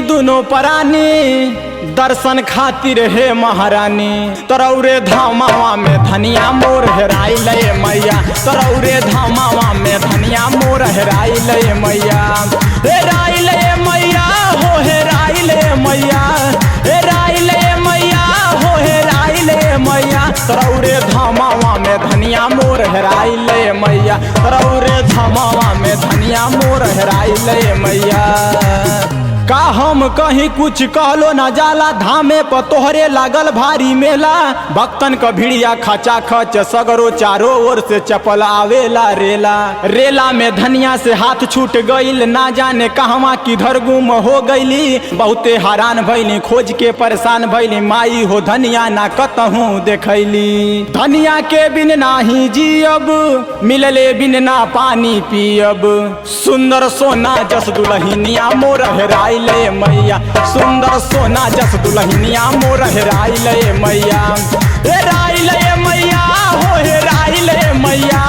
दुनो परानी दर्शन खातिर हे महारानी। तरौरे धामावा में धनिया मोर हेराई ले मैया, तरौरे धामावा में धनिया मोर हेराई ले मैया। हेराई ले मैया हो हेराई ले मैया, हेराई ले मैया हो हेराई ले मैया। तरौरे धामावा में धनिया मोर हेराई ले मैया, तरौरे धामावा में धनिया मोर हेराई ले मैया। का हम कहीं कुछ कहलो न जाला, धामे पर तोहरे लागल भारी मेला। भक्तन क भिड़िया खचा खच सगरो चारों ओर से चपल आवेला रेला। रेला में धनिया से हाथ छूट गईल, ना जाने कहवा किधर गुम हो गईली। बहुते हैरान भइली खोज के परेशान भइली, माई हो धनिया ना कतहूँ देखैली। धनिया के बिन नाही जियब, मिलले बिन ना पानी पियब। सुंदर सोना जस दुल्हनिया मोर हेराई ले मैया, सुंदर सोना जस दुल्हनिया मोर हेराई ले मैया। हेराई ले मैया हो हेराई ले मैया,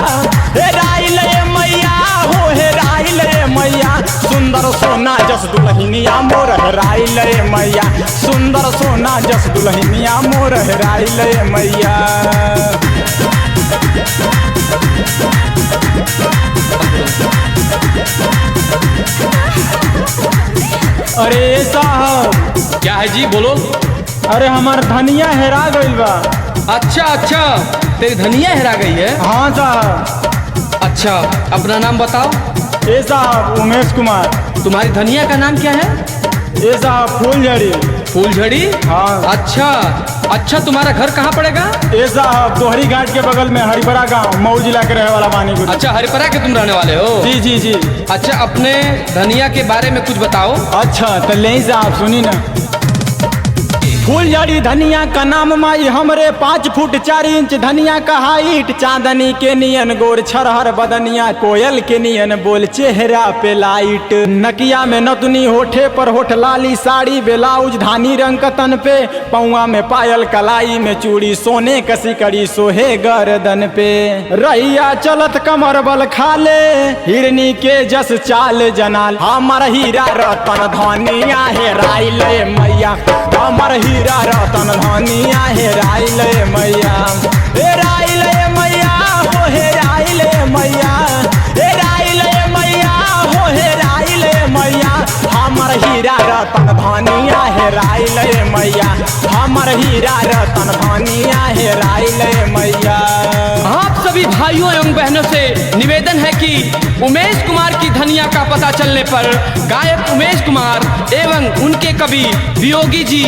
हेराई ले मैया हो हेराई ले मैया। सुंदर सोना जस दुल्हनिया मोर हेराई ले मैया, सुंदर सोना जस दुल्हनिया मोर हेराई ले मैया। अरे साहब। क्या है जी, बोलो। अरे हमार धनिया हेरा गईल बा। अच्छा अच्छा, तेरी धनिया हेरा गई है? हाँ साहब। अच्छा, अपना नाम बताओ। ए साहब उमेश कुमार। तुम्हारी धनिया का नाम क्या है? ए साहब फूलझड़ी। फूलझड़ी? हाँ। अच्छा अच्छा, तुम्हारा घर कहाँ पड़ेगा? ए साहब दोहरी घाट के बगल में हरिपरा गांव, मऊ जिला के रहे वाला बानी। अच्छा, हरिपरा के तुम रहने वाले हो? जी जी जी। अच्छा, अपने धनिया के बारे में कुछ बताओ। अच्छा तो ले साहब सुनी ना। फूलझड़ी धनिया का नाम माई हमरे, 5 फुट 4 इंच धनिया का हाइट। चांदनी के नियन गोर छरहर बदनिया, कोयल के नियन बोल चेहरा पे लाइट। नकिया में नतुनी होठे पर होठ लाली, साड़ी ब्लाउज धानी रंग का तन पे। पौआ में पायल कलाई में चूड़ी, सोने कसी कड़ी सोहे गर्दन पे। रैया चलत कमर बल खाले, हिरनी के जस चाल जनाल। हमर हीरा रतन धनिया हेराई ले मैया, हमर हीरा रतन धनिया हेराई ले मैया। हेराई ले मैया हो हेराई ले मैया, हेराई ले मैया हो हेराई ले मैया। हमर हीरा रतन धनिया हेराई ले मैया, हमर हीरा रतन धनिया हेराई ले मैया। आप सभी भाइयों एवं बहनों से निवेदन है कि उमेश कुमार की धनिया का पता चलने पर गायक उमेश कुमार एवं उनके कवि वियोगी जी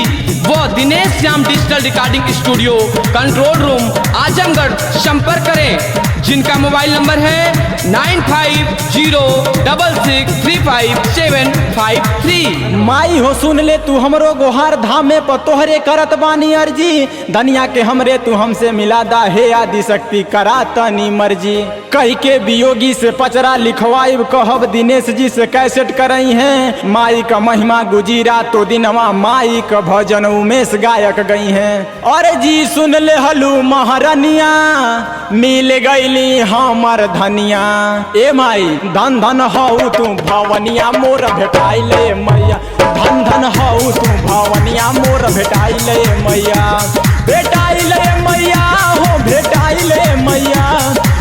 व Dinesh Shyam digital recording studio, control room, Azamgarh संपर्क करें, जिनका मोबाइल नंबर है 9506635753। माई हो सुन ले तू हमरो गोहार, धामे पर तोहरे करत बानी अर्जी। धनिया के हमरे तू हमसे मिला दा, हे आदि शक्ति करा तनी मर्जी। कही के वियोगी से पचरा लिखवाइब, कहब दिनेश जी से कैसेट करई है। माई का महिमा गुजीरा तो दिनवा, माई का भजन उमेश गायक गई हैं। अरे जी सुन ले हलू महारनिया, मिल गईली हमर धनिया। ए माई धन धन हऊ तू भवनिया मोर भेटाई ले मैया, धन धन हऊ तू भवनिया मोर भेटाई ले मैया। भेटाई ले मैया हो भेटाई ले मैया,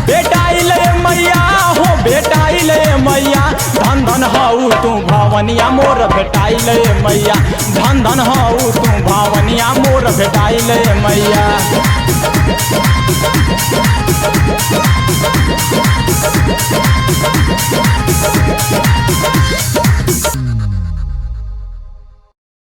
भेटाई ले मैया हो भेटाई ले मैया। धन धन हऊ तू भवनिया मोर भेटाई ले मैया, धन धन हऊ तू भवनिया मोर भेटाई ले मैया।